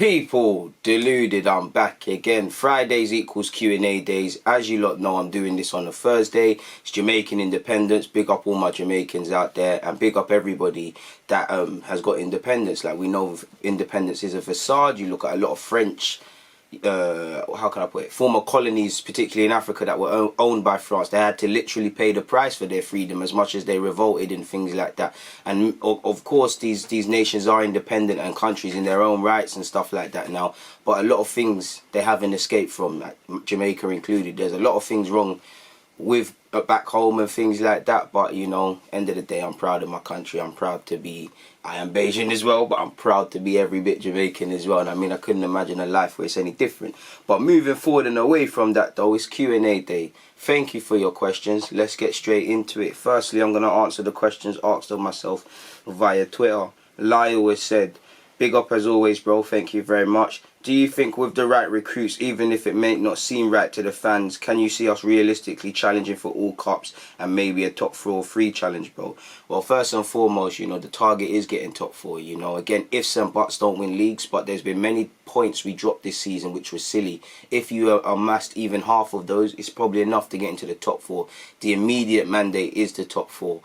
People, Deluded, I'm back again. Fridays equals Q&A days. As you lot know, I'm doing this on a Thursday. It's Jamaican Independence. Big up all my Jamaicans out there, and big up everybody that has got independence. Like, we know independence is a facade. You look at a lot of French, how can I put it, former colonies, particularly in Africa, that were owned by France. They had to literally pay the price for their freedom as much as they revolted and things like that. And of course these nations are independent and countries in their own rights and stuff like that now, but a lot of things they haven't escaped from, like Jamaica included. There's a lot of things wrong with back home and things like that, but you know, end of the day, I'm proud of my country. I'm proud to be, I am Bajan as well, but I'm proud to be every bit Jamaican as well. And I mean, I couldn't imagine a life where it's any different. But moving forward and away from that though, it's Q&A day. Thank you for your questions. Let's get straight into it. Firstly, I'm going to answer the questions asked of myself via Twitter. Lyle has said, big up as always, bro. Thank you very much. Do you think with the right recruits, even if it may not seem right to the fans, can you see us realistically challenging for all cups and maybe a top 4 or 3 challenge, bro? Well, first and foremost, you know, the target is getting top 4, you know. Again, ifs and buts don't win leagues, but there's been many points we dropped this season which was silly. If you amassed even half of those, it's probably enough to get into the top 4. The immediate mandate is the top 4.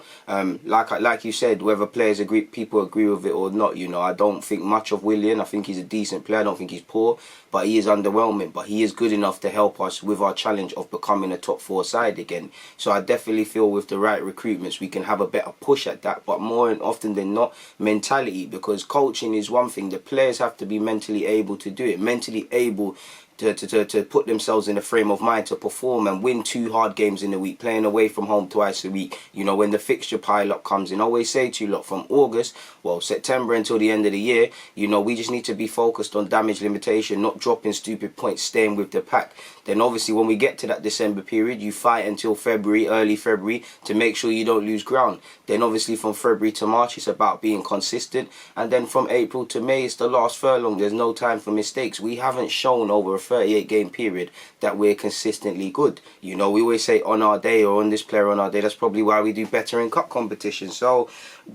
Like you said, whether people agree with it or not, you know, I don't think much of Willian. I think he's a decent player. I don't think he's poor, but he is underwhelming. But he is good enough to help us with our challenge of becoming a top 4 side again. So I definitely feel with the right recruitments we can have a better push at that. But more often than not, mentality, because coaching is one thing. The players have to be mentally able to do it, mentally able to put themselves in a frame of mind to perform and win 2 hard games in a week, playing away from home twice a week. You know, when the fixture pile-up comes in, I always say to you lot, from August, well, September until the end of the year, you know, we just need to be focused on damage limitation, not dropping stupid points, staying with the pack. Then obviously when we get to that December period, you fight until February, early February, to make sure you don't lose ground. Then obviously from February to March, it's about being consistent. And then from April to May, it's the last furlong. There's no time for mistakes. We haven't shown over a 38 game period that we're consistently good. You know, we always say on our day or on this player on our day. That's probably why we do better in cup competition. So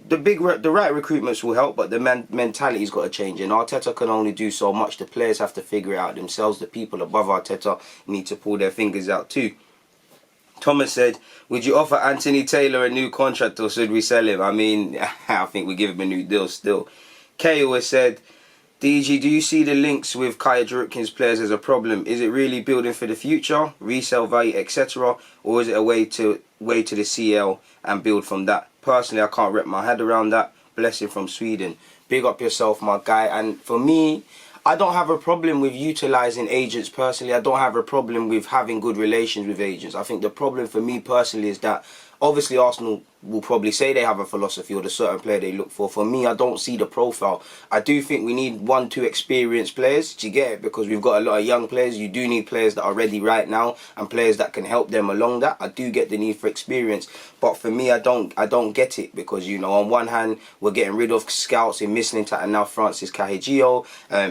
the right recruitments will help, but the mentality's got to change. And Arteta can only do so much. The players have to figure it out themselves. The people above Arteta need to pull their fingers out too. Thomas said, would you offer Anthony Taylor a new contract or should we sell him? I mean, I think we give him a new deal still. Kay always said, DG, do you see the links with Kaya Jarutkin's players as a problem? Is it really building for the future, resale value, etc., or is it a way to the CL and build from that? Personally, I can't wrap my head around that. Blessing from Sweden. Big up yourself, my guy. And for me, I don't have a problem with utilising agents personally. I don't have a problem with having good relations with agents. I think the problem for me personally is that obviously Arsenal will probably say they have a philosophy or the certain player they look for. For me, I don't see the profile. I do think we need 1-2 experienced players. Do you get it? Because we've got a lot of young players. You do need players that are ready right now and players that can help them along that. I do get the need for experience. But for me, I don't get it because, you know, on one hand, we're getting rid of scouts in Mislintat and now Francis Cahigio.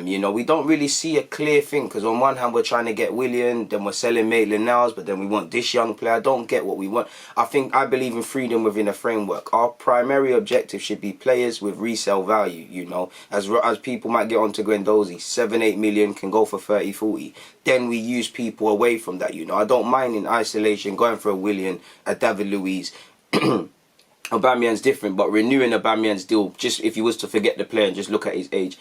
You know, we don't really see a clear thing because on one hand, we're trying to get Willian, then we're selling Maitland-Niles, but then we want this young player. I don't get what we want. I believe in freedom within a framework. Our primary objective should be players with resale value, you know, as people might get onto Guendouzi, 7-8 million can go for 30-40. Then we use people away from that, you know. I don't mind in isolation going for a Willian, a David Luiz. Aubameyang's different, but renewing Aubameyang's deal, just if you was to forget the player and just look at his age,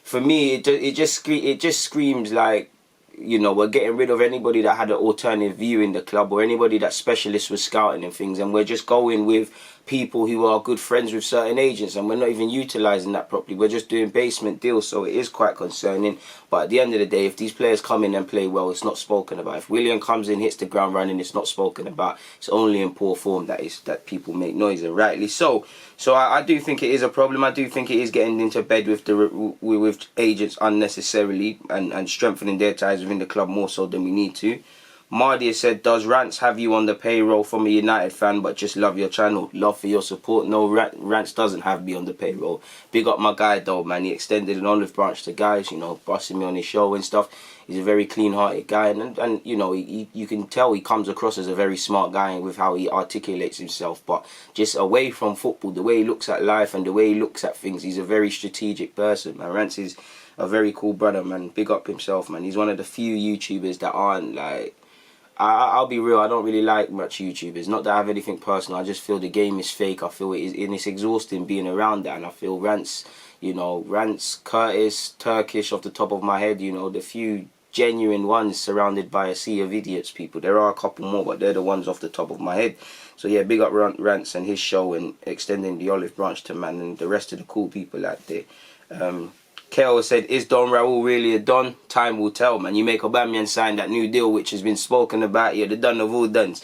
for me, it just screams like, you know, we're getting rid of anybody that had an alternative view in the club or anybody that specialist was scouting and things, and we're just going with people who are good friends with certain agents and we're not even utilising that properly. We're just doing basement deals, so it is quite concerning. But at the end of the day, if these players come in and play well, it's not spoken about. If Willian comes in, hits the ground running, it's not spoken about. It's only in poor form that people make noise, and rightly so. So I do think it is a problem. I do think it is getting into bed with agents unnecessarily and strengthening their ties within the club more so than we need to. Mardy has said, does Rants have you on the payroll from a United fan but just love your channel? Love for your support. No, Rants doesn't have me on the payroll. Big up my guy though, man. He extended an olive branch to guys, you know, busting me on his show and stuff. He's a very clean-hearted guy, and you know, you can tell he comes across as a very smart guy with how he articulates himself. But just away from football, the way he looks at life and the way he looks at things, he's a very strategic person. Man, Rants is a very cool brother, man. Big up himself, man. He's one of the few YouTubers that aren't like... I'll be real, I don't really like much YouTubers. Not that I have anything personal, I just feel the game is fake. I feel it's exhausting being around that, and I feel Rants, you know, Rants, Curtis, Turkish off the top of my head, you know, the few genuine ones surrounded by a sea of idiots people. There are a couple more, but they're the ones off the top of my head. So yeah, big up Rants and his show and extending the olive branch to man and the rest of the cool people out there. Kel said, is Don Raul really a Don? Time will tell, man. You make Aubameyang sign that new deal, which has been spoken about here. The Don of all Duns.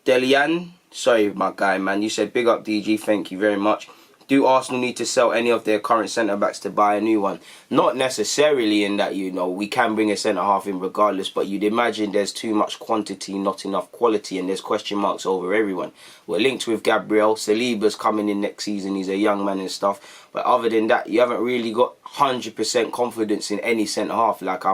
Delian, sorry, my guy, man. You said, big up, DG. Thank you very much. Do Arsenal need to sell any of their current centre-backs to buy a new one? Not necessarily in that, you know, we can bring a centre-half in regardless, but you'd imagine there's too much quantity, not enough quality, and there's question marks over everyone. We're linked with Gabriel. Saliba's coming in next season. He's a young man and stuff. But other than that, you haven't really got 100% confidence in any centre-half. Like,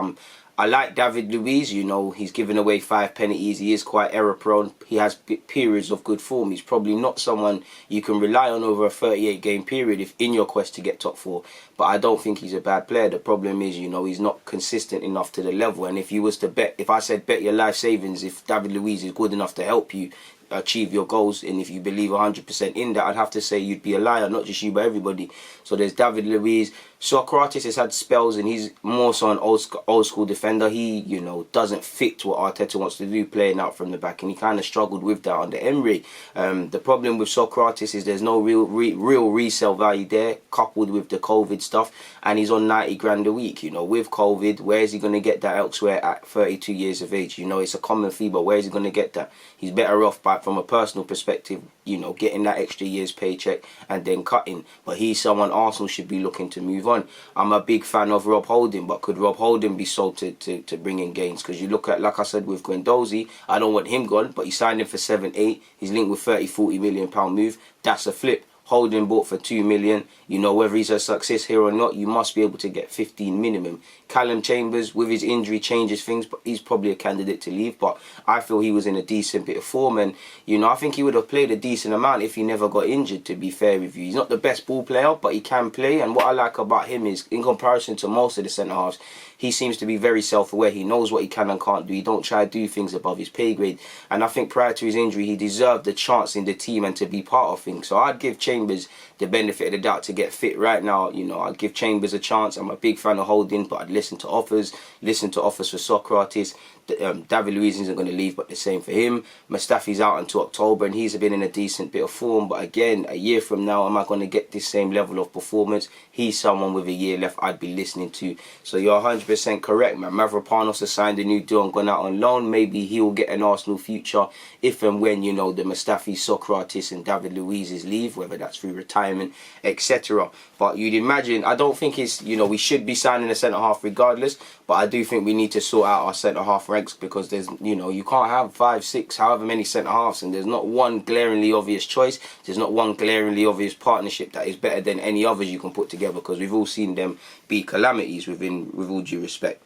I like David Luiz, you know, he's given away 5 penalties, he is quite error prone, he has periods of good form. He's probably not someone you can rely on over a 38 game period if in your quest to get top 4. But I don't think he's a bad player. The problem is, you know, he's not consistent enough to the level. And if you was to bet, if I said bet your life savings, if David Luiz is good enough to help you achieve your goals, and if you believe 100% in that, I'd have to say you'd be a liar, not just you but everybody. So there's David Luiz. Socrates has had spells and he's more so an old school defender. He, you know, doesn't fit what Arteta wants to do playing out from the back, and he kind of struggled with that under Emery. The problem with Socrates is there's no real resale value there, coupled with the COVID stuff, and he's on 90 grand a week. You know, with COVID, where is he going to get that elsewhere at 32 years of age? You know, it's a common fee, but where is he going to get that? He's better off by, from a personal perspective, you know, getting that extra year's paycheck and then cutting. But he's someone Arsenal should be looking to move on. I'm a big fan of Rob Holding, but could Rob Holding be sold to bring in gains? Because you look at, like I said, with Guendouzi, I don't want him gone, but he signed him for 7-8. He's linked with 30-40 million pound move. That's a flip. Holding bought for 2 million. You know, whether he's a success here or not, you must be able to get 15 minimum. Callum Chambers, with his injury, changes things, but he's probably a candidate to leave. But I feel he was in a decent bit of form, and you know, I think he would have played a decent amount if he never got injured, to be fair with you. He's not the best ball player, but he can play, and what I like about him is, in comparison to most of the centre halves, he seems to be very self-aware. He knows what he can and can't do. He don't try to do things above his pay grade. And I think prior to his injury, he deserved the chance in the team and to be part of things. So I'd give Chambers the benefit of the doubt to get fit right now. You know, I'd give Chambers a chance. I'm a big fan of Holding, but I'd listen to offers for Socrates. David Luiz isn't going to leave, but the same for him. Mustafi's out until October, and he's been in a decent bit of form. But again, a year from now, am I going to get this same level of performance? He's someone with a year left I'd be listening to. So you're 100% correct, man. Mavropanos has signed a new deal and gone out on loan. Maybe he'll get an Arsenal future if and when, you know, the Mustafi, Socrates and David Luiz's leave, whether that's through retirement, etc. But you'd imagine, I don't think it's, you know, we should be signing a centre-half regardless, but I do think we need to sort out our centre-half ranks, because there's, you know, you can't have 5, 6, however many centre-halves, and there's not one glaringly obvious choice. There's not one glaringly obvious partnership that is better than any others you can put together, because we've all seen them be calamities with all due respect.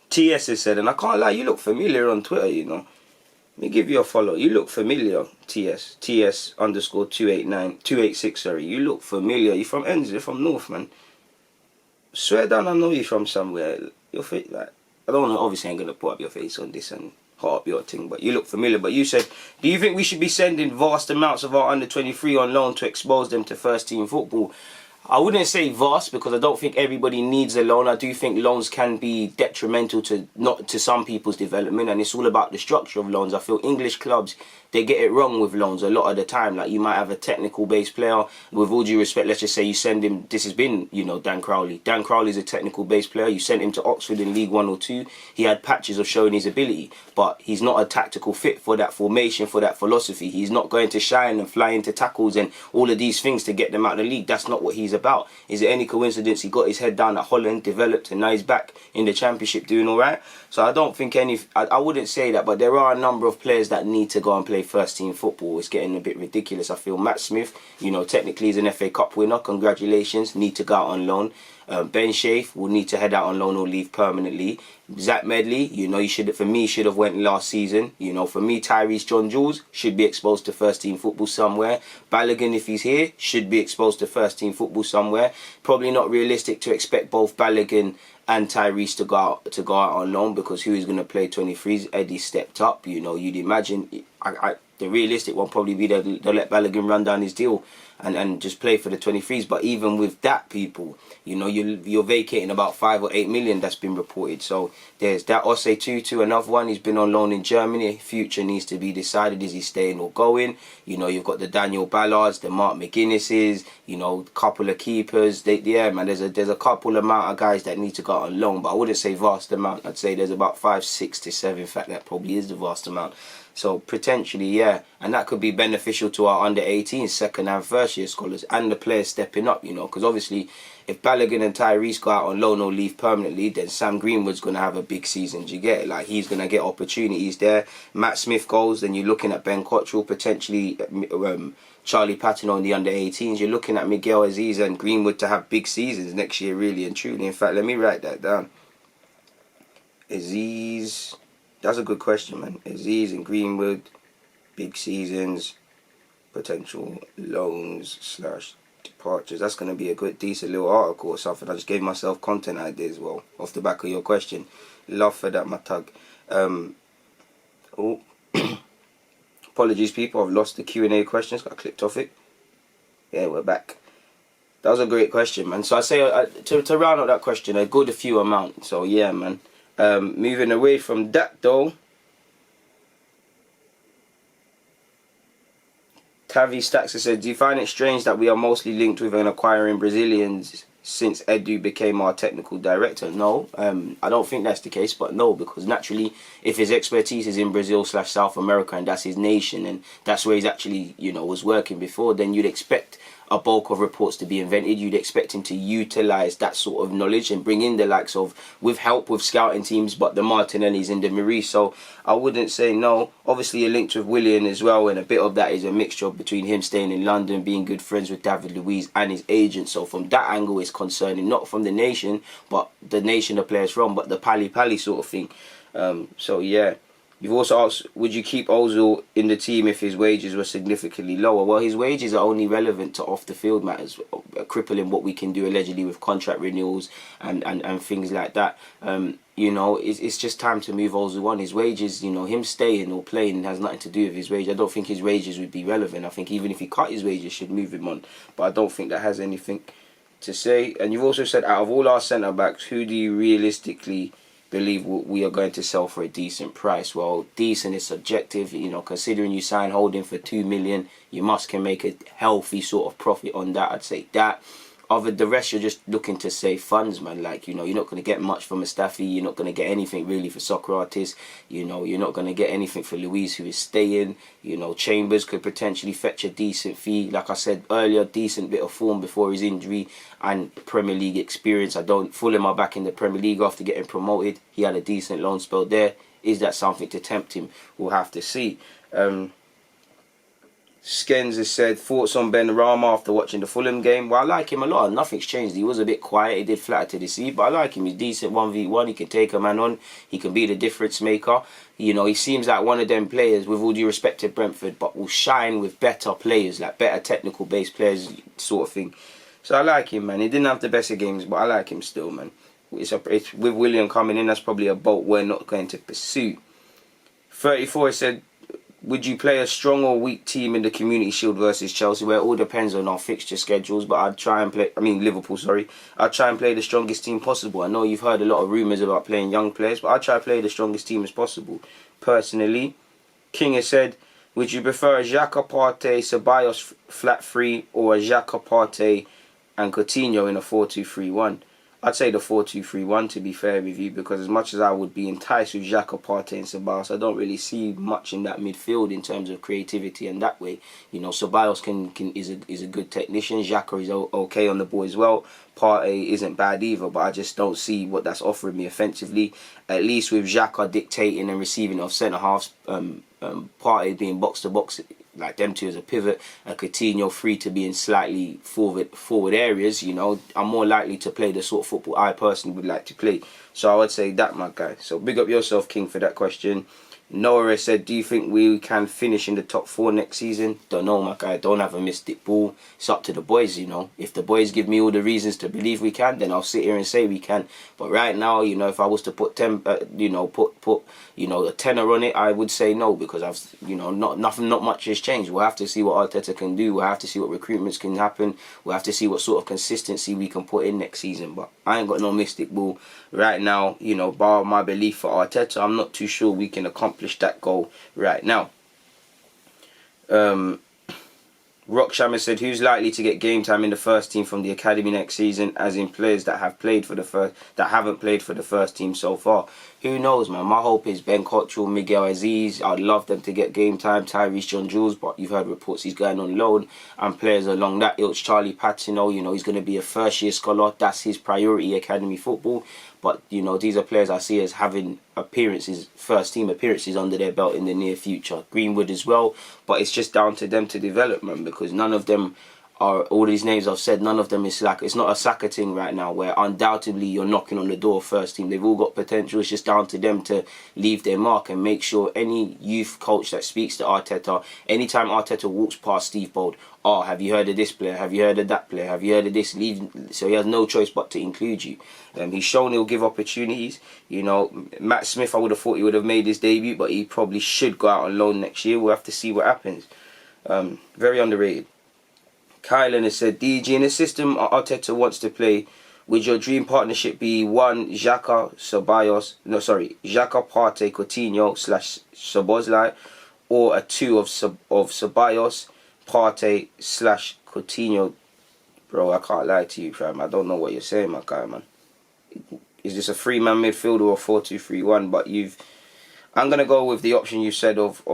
TS has said, and I can't lie, you look familiar on Twitter, you know. Let me give you a follow. You look familiar, TS. TS underscore 286, sorry. You look familiar. You're from Enns, you're from North, man. Swear down, I know you from somewhere. Your face, like, I don't know, obviously I ain't going to put up your face on this and hot up your thing, but you look familiar. But you said, do you think we should be sending vast amounts of our under-23 on loan to expose them to first-team football? I wouldn't say vast, because I don't think everybody needs a loan. I do think loans can be detrimental to some people's development, and it's all about the structure of loans. I feel English clubs, they get it wrong with loans a lot of the time. Like, you might have a technical based player, with all due respect, let's just say you send him, this has been, you know, Dan Crowley. Dan Crowley's a technical based player. You sent him to Oxford in League 1 or 2. He had patches of showing his ability, but he's not a tactical fit for that formation, for that philosophy. He's not going to shine and fly into tackles and all of these things to get them out of the league. That's not what he's about. Is it any coincidence he got his head down at Holland, developed, and now he's back in the Championship doing all right? So I don't think I wouldn't say that, but there are a number of players that need to go and play first team football. It's getting a bit ridiculous. I feel Matt Smith, you know, technically he's an FA Cup winner. Congratulations. Need to go out on loan. Ben Shafe will need to head out on loan or leave permanently. Zach Medley, you know, should have went last season. You know, for me, Tyrese John Jules should be exposed to first team football somewhere. Balogun, if he's here, should be exposed to first team football somewhere. Probably not realistic to expect both Balogun and Tyrese to go out on loan, because who is going to play 23s? Eddie stepped up. You know, you'd imagine. The realistic one probably be they'll let Balogun run down his deal and just play for the 23s. But even with that, people, you know, you're vacating about 5 or 8 million that's been reported. So there's that. Osei Tutu, another one. He's been on loan in Germany. Future needs to be decided. Is he staying or going? You know, you've got the Daniel Ballards, the Mark McGuinnesses, you know, couple of keepers. Yeah, man, there's a couple amount of guys that need to go on loan, but I wouldn't say vast amount. I'd say there's about 5, 6 to 7. In fact, that probably is the vast amount. So potentially, yeah, and that could be beneficial to our under 18s, second and first year scholars, and the players stepping up, you know, because obviously if Balogun and Tyrese go out on loan or leave permanently, then Sam Greenwood's going to have a big season. Do you get it? Like, he's going to get opportunities there. Matt Smith goes, then you're looking at Ben Cottrell, potentially Charlie Patton on the under 18s. You're looking at Miguel Aziz and Greenwood to have big seasons next year, really and truly. In fact, let me write that down. Aziz, that's a good question, man. Aziz and Greenwood, big seasons, potential loans / departures. That's going to be a good, decent little article or something. I just gave myself content ideas, well, off the back of your question. Love for that, my tug. Oh, apologies, people. I've lost the Q&A questions. Got clipped off it. Yeah, we're back. That was a great question, man. So I say, to round up that question, a good few amount. So yeah, man. Moving away from that, though, Tavi Staxer said, do you find it strange that we are mostly linked with an acquiring Brazilians since Edu became our technical director? No, I don't think that's the case, but no, because naturally, if his expertise is in Brazil / South America and that's his nation and that's where he's actually, you know, was working before, then you'd expect a bulk of reports to be invented. You'd expect him to utilize that sort of knowledge and bring in the likes of, with help with scouting teams, but the Martinellis and the Marie. So I wouldn't say no. Obviously, you're linked with Willian as well, and a bit of that is a mixture between him staying in London, being good friends with David Luiz and his agent. So from that angle, it's concerning, not from the nation, but the nation the players from, but the pally sort of thing. So yeah. You've also asked, would you keep Ozil in the team if his wages were significantly lower? Well, his wages are only relevant to off-the-field matters, crippling what we can do allegedly with contract renewals and things like that. You know, it's just time to move Ozil on. His wages, you know, him staying or playing has nothing to do with his wages. I don't think his wages would be relevant. I think even if he cut his wages, should move him on. But I don't think that has anything to say. And you've also said, out of all our centre-backs, who do you realistically believe we are going to sell for a decent price? Well, decent is subjective, you know, considering you sign Holding for 2 million, you can make a healthy sort of profit on that. I'd say that. The rest, you're just looking to save funds, man. Like, you know, you're not going to get much for Mustafi. You're not going to get anything really for Socrates. You know, you're not going to get anything for Luiz, who is staying. You know, Chambers could potentially fetch a decent fee. Like I said earlier, decent bit of form before his injury and Premier League experience. Fulham are back in the Premier League after getting promoted. He had a decent loan spell there. Is that something to tempt him? We'll have to see. Skens has said, thoughts on Ben Rama after watching the Fulham game? Well, I like him a lot. Nothing's changed. He was a bit quiet. He did flatter to deceive, but I like him. He's decent 1v1. He can take a man on. He can be the difference maker. You know, he seems like one of them players, with all due respect to Brentford, but will shine with better players, like better technical based players sort of thing. So I like him, man. He didn't have the best of games, but I like him still, man. It's with William coming in, that's probably a boat we're not going to pursue. 34 said, would you play a strong or weak team in the Community Shield versus Chelsea? Well, it all depends on our fixture schedules, but I'd try and play, Liverpool, sorry. I'd try and play the strongest team possible. I know you've heard a lot of rumours about playing young players, but I'd try to play the strongest team as possible. Personally, King has said, would you prefer a Xhaka, Partey, Ceballos flat 3 or a Xhaka, Partey and Coutinho in a 4-2-3-1? I'd say the 4-2-3-1, to be fair with you, because as much as I would be enticed with Xhaka, Partey and Ceballos, I don't really see much in that midfield in terms of creativity, and that way, you know, Ceballos is a good technician. Xhaka is okay on the ball as well. Partey isn't bad either, but I just don't see what that's offering me offensively. At least with Xhaka dictating and receiving of centre halves, Partey being box to box like them two as a pivot, and Coutinho free to be in slightly forward areas, you know, I'm more likely to play the sort of football I personally would like to play. So I would say that, my guy. So big up yourself, King, for that question. Noah said, do you think we can finish in the top 4 next season? Don't know, my guy. Don't have a mystic ball. It's up to the boys, you know. If the boys give me all the reasons to believe we can, then I'll sit here and say we can. But right now, you know, if I was to put a tenner on it, I would say no, because not much has changed. We'll have to see what Arteta can do. We'll have to see what recruitments can happen. We'll have to see what sort of consistency we can put in next season. But I ain't got no mystic ball right now, you know, bar my belief for Arteta. I'm not too sure we can accomplish that goal right now. Rocksham said, who's likely to get game time in the first team from the academy next season, as in players that haven't played for the first team so far? Who knows, man? My hope is Ben Cottrell, Miguel Aziz. I'd love them to get game time. Tyrese John-Jules, but you've heard reports he's going on loan. And players along that ilk, Charlie Patino, you know, he's going to be a first-year scholar. That's his priority, academy football. But, you know, these are players I see as having appearances, first-team appearances under their belt in the near future. Greenwood as well. But it's just down to them to develop, man, because none of them are, all these names I've said, none of them is like, it's not a Saka thing right now where undoubtedly you're knocking on the door of first team. They've all got potential. It's just down to them to leave their mark and make sure any youth coach that speaks to Arteta, anytime Arteta walks past Steve Bold, oh, have you heard of this player? Have you heard of that player? Have you heard of this? So he has no choice but to include you. He's shown he'll give opportunities. You know, Matt Smith, I would have thought he would have made his debut, but he probably should go out on loan next year. We'll have to see what happens. Very underrated. Kylan has said, DG, in a system Arteta wants to play, would your dream partnership be 1, Xhaka, Partey, Coutinho / Szoboszlai, or a 2 of Ceballos, Partey / Coutinho? Bro, I can't lie to you, fam. I don't know what you're saying, my guy, man. Is this a 3-man midfield or a 4-2-3-1? But I'm gonna go with the option you said of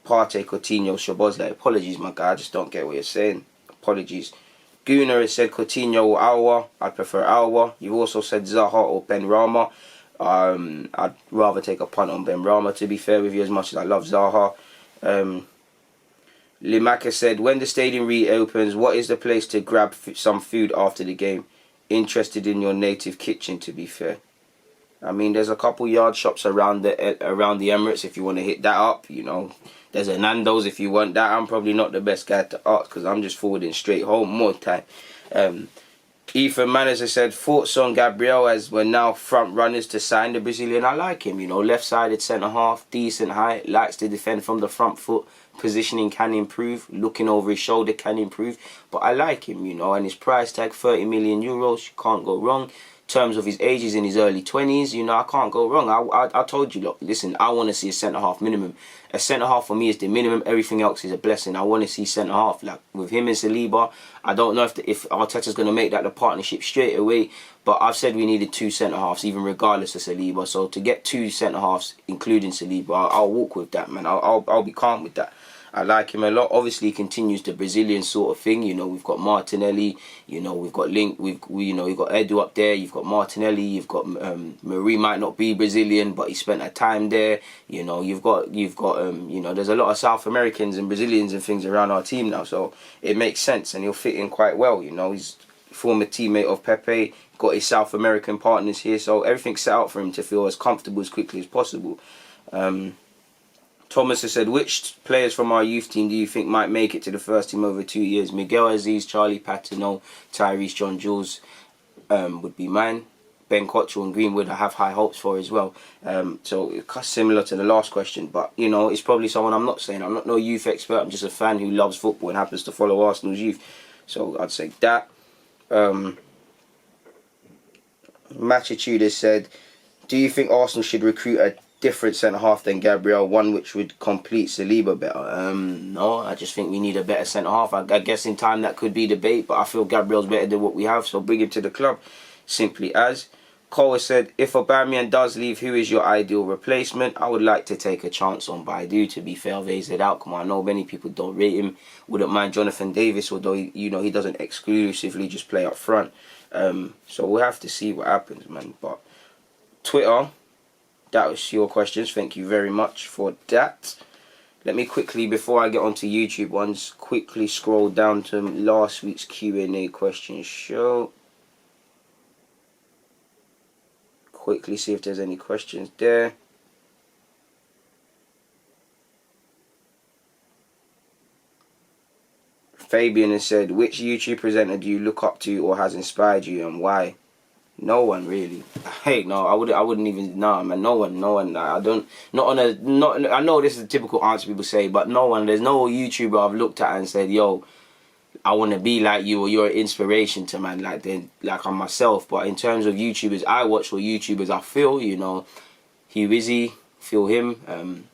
Partey, Coutinho, Szoboszlai. Apologies, my guy. I just don't get what you're saying. Apologies. Gooner has said Coutinho or Aouar. I'd prefer Aouar. You've also said Zaha or Benrahma. I'd rather take a punt on Benrahma, to be fair with you, as much as I love Zaha. Limaka said, when the stadium reopens, what is the place to grab some food after the game? Interested in your native kitchen, to be fair. I mean, there's a couple yard shops around the Emirates if you want to hit that up, you know. There's a Nando's if you want that. I'm probably not the best guy to ask because I'm just forwarding straight home more time. Ethan Manners has said, thoughts on Gabriel as we're now front runners to sign the Brazilian. I like him, you know, left-sided centre-half, decent height, likes to defend from the front foot. Positioning can improve, looking over his shoulder can improve, but I like him, you know, and his price tag, 30 million euros, you can't go wrong. Terms of his age, he's in his early 20s, you know, I can't go wrong. I told you, look, listen, I want to see a centre-half minimum. A centre-half for me is the minimum. Everything else is a blessing. I want to see centre-half. Like, with him and Saliba, I don't know if Arteta's going to make that the partnership straight away, but I've said we needed 2 centre-halves, even regardless of Saliba. So to get 2 centre-halves, including Saliba, I'll walk with that, man. I'll be calm with that. I like him a lot. Obviously, he continues the Brazilian sort of thing. You know, we've got Martinelli. You know, we've got Link. We've got Edu up there. You've got Martinelli. You've got Marie might not be Brazilian, but he spent a time there. You know, you've got you know, there's a lot of South Americans and Brazilians and things around our team now, so it makes sense, and he'll fit in quite well. You know, he's a former teammate of Pepe. Got his South American partners here, so everything's set out for him to feel as comfortable as quickly as possible. Thomas has said, which players from our youth team do you think might make it to the first team over 2 years? Miguel Aziz, Charlie Patino, Tyrese John-Jules would be mine. Ben Cottrell and Greenwood I have high hopes for as well. So it's similar to the last question, but you know, it's probably someone I'm not saying. I'm not no youth expert. I'm just a fan who loves football and happens to follow Arsenal's youth. So I'd say that. Matchitude has said, do you think Arsenal should recruit a different centre-half than Gabriel, one which would complete Saliba better? No, I just think we need a better centre-half. I guess in time that could be debate, but I feel Gabriel's better than what we have, so bring him to the club. Simply as. Cole has said, if Aubameyang does leave, who is your ideal replacement? I would like to take a chance on Baidu, to be fair, of AZ outcome. I know many people don't rate him. Wouldn't mind Jonathan Davis, although he doesn't exclusively just play up front. So we'll have to see what happens, man. But Twitter, that was your questions. Thank you very much for that. Let me quickly, before I get onto YouTube ones, quickly scroll down to last week's Q&A question show. Quickly see if there's any questions there. Fabian has said, which YouTube presenter do you look up to or has inspired you, and why? No one really. Hey, no, I wouldn't even. Nah, man, no one. I don't. I know this is a typical answer people say, but no one. There's no YouTuber I've looked at and said, yo, I want to be like you, or you're an inspiration to man. Like I'm myself. But in terms of YouTubers I watch, or YouTubers I feel, you know, Hugh Izzy, feel him.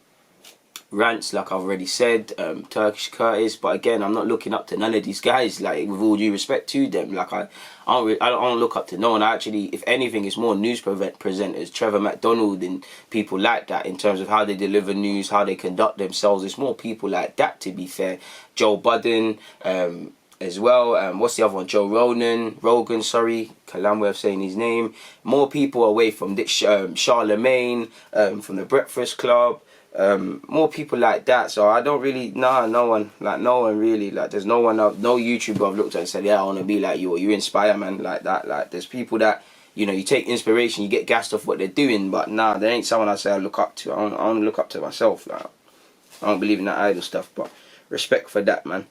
Rants, like I've already said, Turkish Curtis, but again, I'm not looking up to none of these guys, like, with all due respect to them. Like, I don't look up to no one. I actually, if anything, it's more news presenters, Trevor McDonald and people like that, in terms of how they deliver news, how they conduct themselves. It's more people like that, to be fair. Joe Budden, as well. What's the other one? Joe Rogan, sorry, Kalam way of saying his name. More people away from this, Charlemagne, from the Breakfast Club. More people like that. So I don't really, no one really, like, there's no one, no YouTuber I've looked at and said, yeah, I want to be like you, or you inspire, man, like that. Like, there's people that, you know, you take inspiration, you get gassed off what they're doing, but nah, there ain't someone I say I look up to. I don't look up to myself. Like, I don't believe in that idol stuff, but respect for that, man.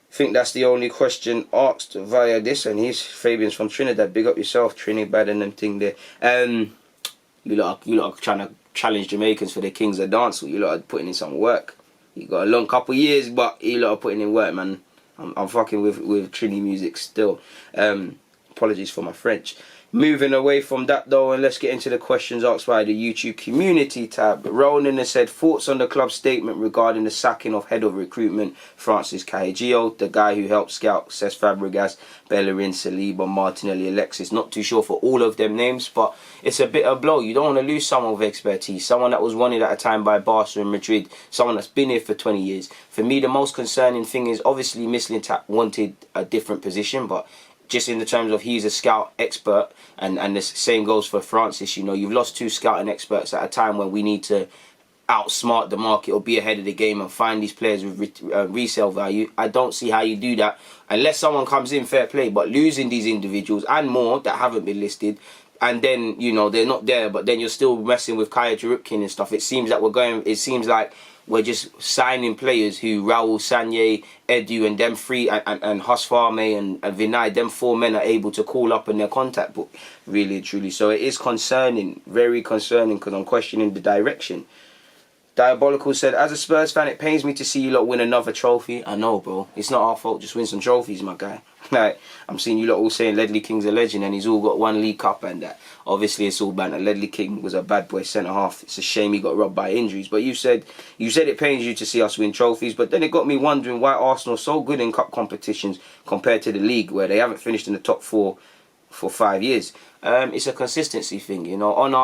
I think that's the only question asked via this, and he's Fabian's from Trinidad. Big up yourself, Trinidad, and them thing there. You lot are trying to challenge Jamaicans for the Kings of Dancehall. You lot are putting in some work. You got a long couple of years, but you lot are putting in work, man. I'm fucking with Trini music still. Apologies for my French. Moving away from that though, and let's get into the questions asked by the YouTube community tab. Ronan has said, thoughts on the club's statement regarding the sacking of head of recruitment Francis Caigeio, the guy who helped scout Cesc Fabregas, Bellerin, Saliba, Martinelli, Alexis. Not too sure for all of them names, but it's a bit of a blow. You don't want to lose someone with expertise, someone that was wanted at a time by Barca and Madrid, someone that's been here for 20 years. For me, the most concerning thing is obviously Mislintat wanted a different position, but just in the terms of he's a scout expert, and the same goes for Francis. You know, you've lost two scouting experts at a time when we need to outsmart the market or be ahead of the game and find these players with resale value. I don't see how you do that unless someone comes in, fair play. But losing these individuals and more that haven't been listed, and then, you know, they're not there, but then you're still messing with Kaya Jarupkin and stuff. It seems like we're just signing players who Raul, Sanye, Edu, and them three, and Husfarme and Vinay, them four men are able to call up in their contact book, really and truly. So it is concerning, very concerning, because I'm questioning the direction. Diabolical said, as a Spurs fan, it pains me to see you lot win another trophy. I know, bro. It's not our fault. Just win some trophies, my guy. Like, I'm seeing you lot all saying Ledley King's a legend and he's all got one League Cup and that. Obviously, it's all banter. Ledley King was a bad boy centre-half. It's a shame he got robbed by injuries. But you said it pains you to see us win trophies. But then it got me wondering why Arsenal are so good in cup competitions compared to the league, where they haven't finished in the top four for 5 years. It's a consistency thing, you know. On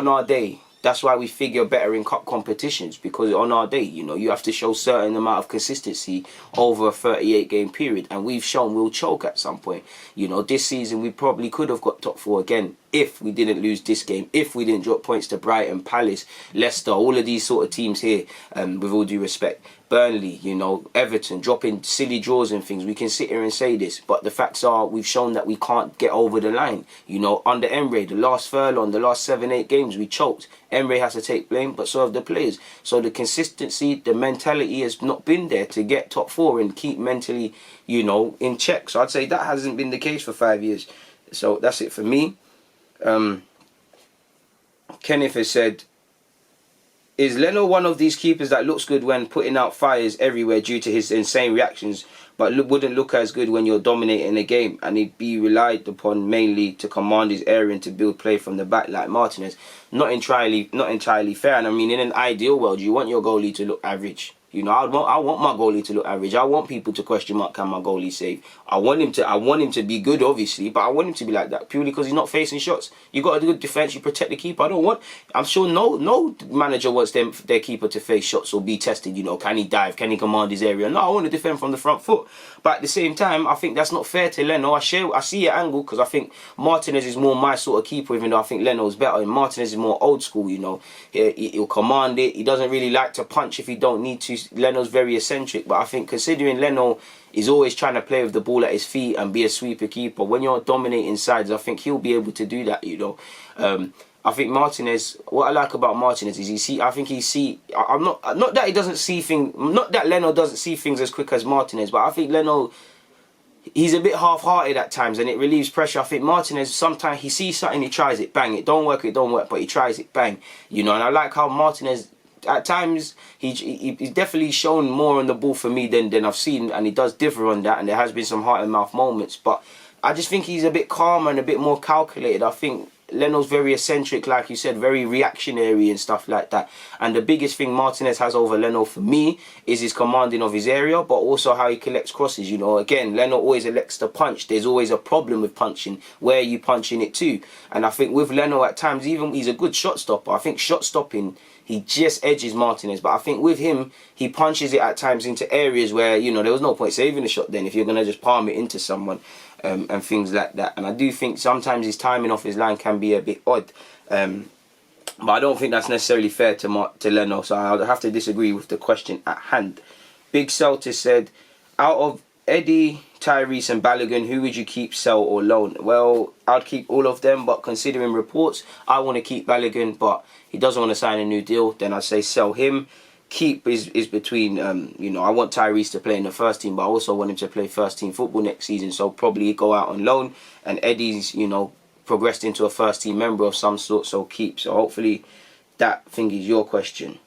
our day, that's why we figure better in cup competitions, because on our day, you know, you have to show certain amount of consistency over a 38-game period, and we've shown we'll choke at some point. You know, this season we probably could have got top four again if we didn't lose this game, if we didn't drop points to Brighton, Palace, Leicester, all of these sort of teams here, with all due respect. Burnley, you know, Everton, dropping silly draws and things. We can sit here and say this, but the facts are we've shown that we can't get over the line. You know, under Emre, the last furlong, the last 7-8 games, we choked. Emre has to take blame, but so have the players. So the consistency, the mentality has not been there to get top four and keep mentally, you know, in check. So I'd say that hasn't been the case for 5 years. So that's it for me. Kenneth has said, is Leno one of these keepers that looks good when putting out fires everywhere due to his insane reactions, but wouldn't look as good when you're dominating a game, and he'd be relied upon mainly to command his area and to build play from the back like Martinez? Not entirely fair. And I mean, in an ideal world, you want your goalie to look average. You know, I want my goalie to look average. I want people to question mark, can my goalie save? I want him to be good, obviously, but I want him to be like that purely because he's not facing shots. You got a good defense, you protect the keeper. I'm sure no manager wants their keeper to face shots or be tested. You know, can he dive? Can he command his area? No, I want to defend from the front foot. But at the same time, I think that's not fair to Leno. I see your angle because I think Martinez is more my sort of keeper, even though I think Leno's better. And Martinez is more old school, you know. He'll command it. He doesn't really like to punch if he don't need to. Leno's very eccentric. But I think considering Leno is always trying to play with the ball at his feet and be a sweeper keeper, when you're dominating sides, I think he'll be able to do that, you know. I think Martinez, what I like about Martinez is I'm not that he doesn't see things, not that Leno doesn't see things as quick as Martinez, but I think Leno, he's a bit half-hearted at times and it relieves pressure. I think Martinez, sometimes he sees something, he tries it, bang, it don't work, but he tries it, bang. You know, and I like how Martinez, at times, he's definitely shown more on the ball for me than I've seen, and he does differ on that, and there has been some heart-and-mouth moments, but I just think he's a bit calmer and a bit more calculated. I think Leno's very eccentric, like you said, very reactionary and stuff like that. And the biggest thing Martinez has over Leno for me is his commanding of his area, but also how he collects crosses. You know, again, Leno always elects to punch. There's always a problem with punching. Where are you punching it to? And I think with Leno at times, even he's a good shot stopper. I think shot stopping, he just edges Martinez. But I think with him, he punches it at times into areas where, you know, there was no point saving the shot then if you're going to just palm it into someone. And things like that. And I do think sometimes his timing off his line can be a bit odd. But I don't think that's necessarily fair to Leno. So I'll have to disagree with the question at hand. Big Celtis said, out of Eddie, Tyrese and Balogun, who would you keep, sell or loan? Well, I'd keep all of them, but considering reports, I want to keep Balogun, but he doesn't want to sign a new deal. Then I'd say sell him. Keep is between, you know, I want Tyrese to play in the first team, but I also want him to play first team football next season, so probably go out on loan. And Eddie's, you know, progressed into a first team member of some sort, so keep. So hopefully that thing is your question.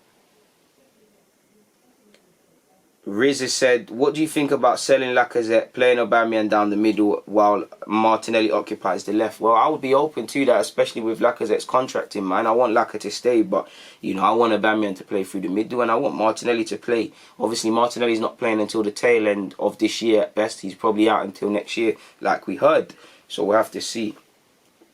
Riz has said, what do you think about selling Lacazette, playing Aubameyang down the middle while Martinelli occupies the left? Well, I would be open to that, especially with Lacazette's contract in mind. I want Lacazette to stay, but, you know, I want Aubameyang to play through the middle and I want Martinelli to play. Obviously, Martinelli's not playing until the tail end of this year at best. He's probably out until next year, like we heard. So we'll have to see.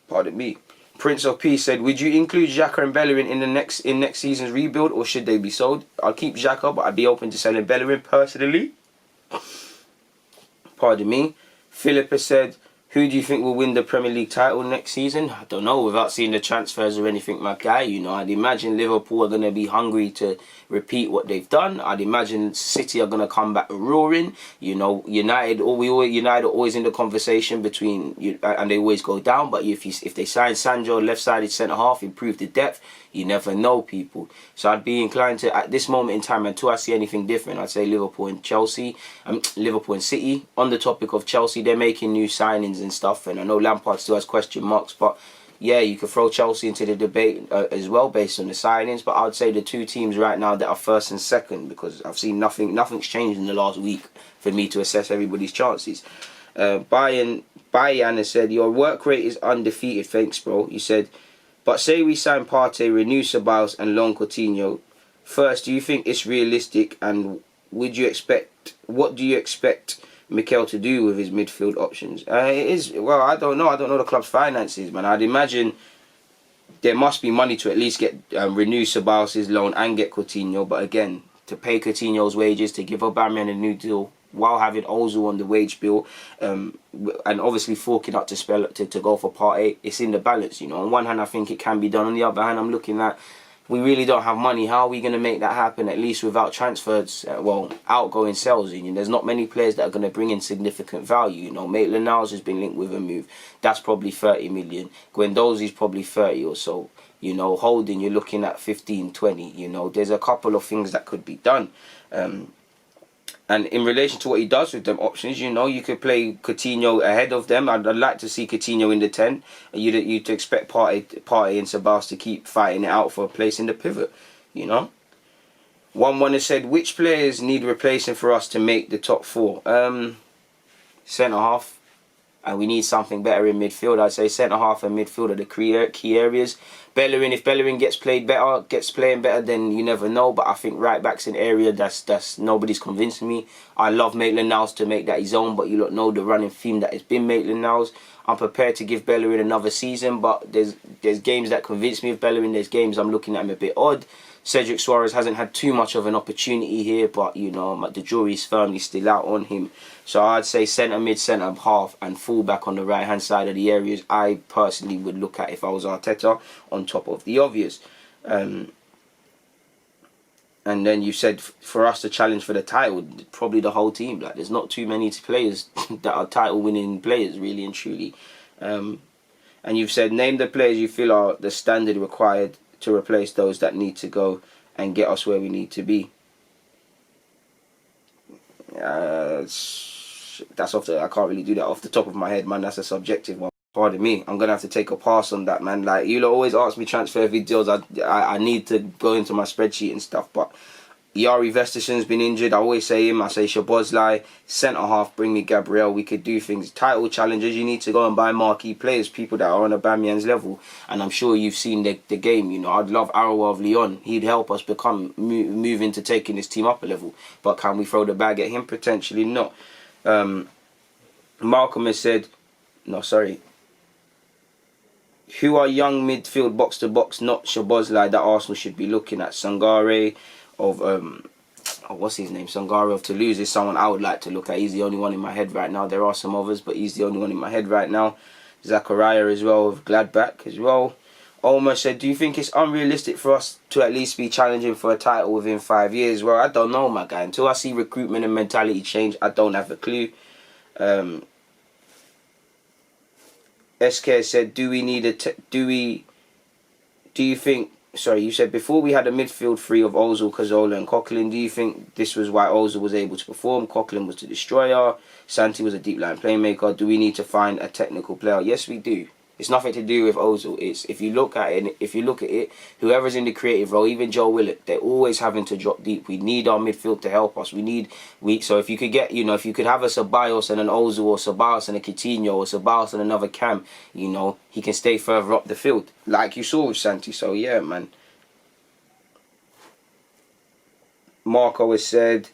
Pardon me. Prince of Peace said, would you include Xhaka and Bellerin in next season's rebuild, or should they be sold? I'll keep Xhaka, but I'd be open to selling Bellerin personally. Pardon me. Philip has said, who do you think will win the Premier League title next season? I don't know, without seeing the transfers or anything, my guy. You know, I'd imagine Liverpool are going to be hungry to repeat what they've done. I'd imagine City are going to come back roaring. You know, United are always in the conversation between, and they always go down. But if they sign Sancho, left-sided centre-half, improve the depth, you never know, people. So I'd be inclined to, at this moment in time, until I see anything different, I'd say Liverpool and Chelsea, Liverpool and City. On the topic of Chelsea, they're making new signings and stuff, and I know Lampard still has question marks, but yeah, you could throw Chelsea into the debate as well based on the signings. But I would say the two teams right now that are first and second, because I've seen nothing's changed in the last week for me to assess everybody's chances. Bayan has said, your work rate is undefeated. Thanks, bro. He said, but say we sign Partey, renew Ceballos and loan Coutinho. First, do you think it's realistic, and what do you expect Mikel to do with his midfield options? It is, well, I don't know the club's finances, man. I'd imagine there must be money to at least get renew Ceballos' loan and get Coutinho. But again, to pay Coutinho's wages, to give Aubameyang a new deal while having Ozil on the wage bill, and obviously forking out to go for Partey, it's in the balance. You know, on one hand, I think it can be done. On the other hand, I'm looking at, we really don't have money. How are we going to make that happen, at least without transfers, outgoing sales? You know, there's not many players that are going to bring in significant value. You know, Maitland-Niles has been linked with a move. That's probably 30 million. Guendouzi's probably 30 or so. You know, Holding, you're looking at 15, 20. You know, there's a couple of things that could be done. And in relation to what he does with them options, you know, you could play Coutinho ahead of them. I'd like to see Coutinho in the 10. You'd expect Partey and Ceballos to keep fighting it out for a place in the pivot, you know. One has said, which players need replacing for us to make the top 4? Centre-half. and we need something better in midfield. I'd say centre-half and midfield are the key areas. Bellerin, if Bellerin gets playing better, then you never know. But I think right-back's an area that's nobody's convincing me. I love Maitland-Niles to make that his own, but you don't know the running theme that has been Maitland-Niles. I'm prepared to give Bellerin another season, but there's games that convince me of Bellerin. There's games I'm looking at him a bit odd. Cedric Suarez hasn't had too much of an opportunity here, but you know, the jury's firmly still out on him. So I'd say centre mid, centre half, and full back on the right hand side of the areas I personally would look at if I was Arteta, on top of the obvious. And then you said for us to challenge for the title, probably the whole team. Like, there's not too many players that are title winning players, really and truly. And you've said name the players you feel are the standard required to replace those that need to go and get us where we need to be. That's I can't really do that off the top of my head, man. That's a subjective one. Pardon me. I'm gonna have to take a pass on that, man. Like, you lot always ask me transfer videos. I need to go into my spreadsheet and stuff, but Yari Vestison's been injured. I always say him. I say Szoboszlai. Centre half, bring me Gabriel. We could do things. Title challenges, you need to go and buy marquee players, people that are on Aubameyang's level. And I'm sure you've seen the game. You know, I'd love Arawa of Lyon. He'd help us move into taking this team up a level. But can we throw the bag at him? Potentially not. Malcolm has said, no, sorry. Who are young midfield box to box, not Szoboszlai, that Arsenal should be looking at? Sangare of what's his name? Sangare of Toulouse is someone I would like to look at. He's the only one in my head right now. There are some others, but he's the only one in my head right now. Zakaria as well of Gladbach as well. Omar said, do you think it's unrealistic for us to at least be challenging for a title within 5 years? Well, I don't know, my guy. Until I see recruitment and mentality change, I don't have a clue. SK said, do you think, sorry, you said before we had a midfield three of Ozil, Cazorla and Coquelin, do you think this was why Ozil was able to perform? Coquelin was the destroyer, Santi was a deep line playmaker. Do we need to find a technical player? Yes, we do. It's nothing to do with Ozil. It's if you look at it, whoever's in the creative role, even Joe Willett, they're always having to drop deep. We need our midfield to help us. So if you could get, you know, if you could have a Ceballos and an Ozil, or Ceballos and a Coutinho, or Ceballos and another Cam, you know, he can stay further up the field, like you saw with Santi. So yeah, man. Marco has said,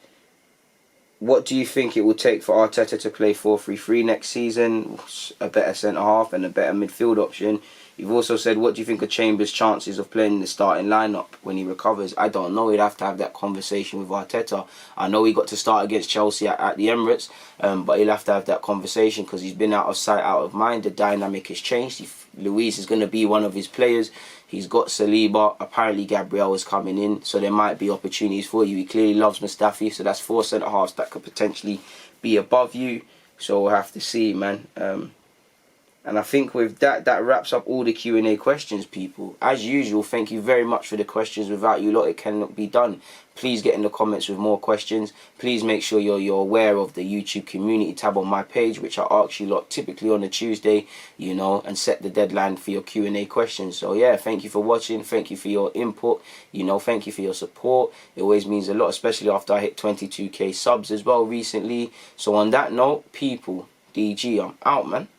what do you think it will take for Arteta to play 4-3-3 next season? A better centre-half and a better midfield option. You've also said, what do you think of Chambers' chances of playing in the starting lineup when he recovers? I don't know. He'd have to have that conversation with Arteta. I know he got to start against Chelsea at the Emirates, but he'll have to have that conversation because he's been out of sight, out of mind. The dynamic has changed. Luis is going to be one of his players. He's got Saliba. Apparently Gabriel is coming in, so there might be opportunities for you. He clearly loves Mustafi, so that's 4 centre-halves that could potentially be above you. So we'll have to see, man. And I think with that wraps up all the Q&A questions, people. As usual, thank you very much for the questions. Without you lot, it cannot be done. Please get in the comments with more questions. Please make sure you're aware of the YouTube community tab on my page, which I ask you lot typically on a Tuesday, you know, and set the deadline for your Q&A questions. So yeah, thank you for watching. Thank you for your input. You know, thank you for your support. It always means a lot, especially after I hit 22k subs as well recently. So on that note, people, DG, I'm out, man.